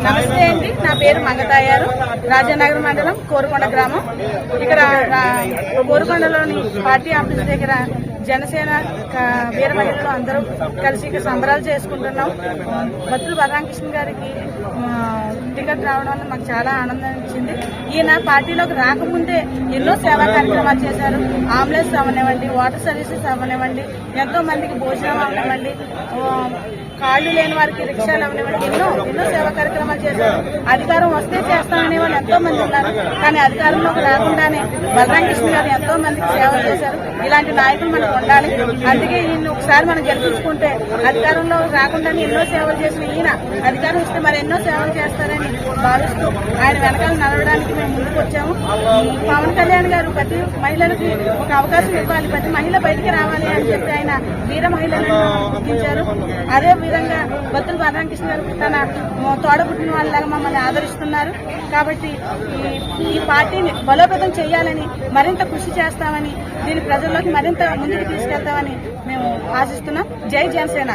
నమస్తే అండి, నా పేరు మంగతాయారు. రాజానగర్ మండలం కోరుకొండ గ్రామం. ఇక్కడ కోరుకొండలోని పార్టీ ఆఫీస్ దగ్గర జనసేన వీర మహిళలు అందరూ కలిసి ఇక్కడ సంబరాలు చేసుకుంటున్నాం. బత్తుల బలరామకృష్ణ గారికి టికెట్ రావడం వల్ల మాకు చాలా ఆనందం ఇచ్చింది. ఈయన పార్టీలోకి రాకముందే ఎన్నో సేవా కార్యక్రమాలు చేశారు. అంబులెన్స్ అవనివ్వండి, వాటర్ సర్వీసెస్ అవనివ్వండి, ఎంతో మందికి భోజనం అవనివ్వండి, కాళ్ళు లేని వారికి రిక్షాలు అవనివ్వండి, ఎన్నో సేవా కార్యక్రమాలు చేశారు. అధికారం వస్తే చేస్తామనే వాళ్ళు ఎంతో మంది ఉన్నారు. కానీ అధికారంలోకి రాకుండానే బలరామకృష్ణ గారు ఎంతో మందికి సేవలు చేశారు. ఇలాంటి నాయకులు మనకు ఉండాలి. అందుకే ఈయన ఒకసారి మనం గెలిపించుకుంటే అధికారంలో రాకుండానే ఎన్నో సేవలు చేసిన ఈయన అధికారం ఇస్తే మరి ఎన్నో సేవలు చేస్తారని భావిస్తూ ఆయన వెనకాల నడవడానికి మేము ముందుకు వచ్చాము. పవన్ కళ్యాణ్ గారు ప్రతి మహిళలకి ఒక అవకాశం ఇవ్వాలి, ప్రతి మహిళ బయటికి రావాలి అని చెప్పి ఆయన వీర మహిళలను గుర్తించారు. అదే విధంగా బత్తుల బలరామకృష్ణ గారు తన తోడబుట్టిన వాళ్ళలాగా మమ్మల్ని ఆదరిస్తున్నారు. కాబట్టి ఈ పార్టీని బలోపేతం చేయాలని మరింత కృషి చేస్తామని, దీని ప్రజల్లోకి మరింత ముందుకు తీసుకెళ్తామని మేము ఆశిస్తున్నాం. జై జనసేన.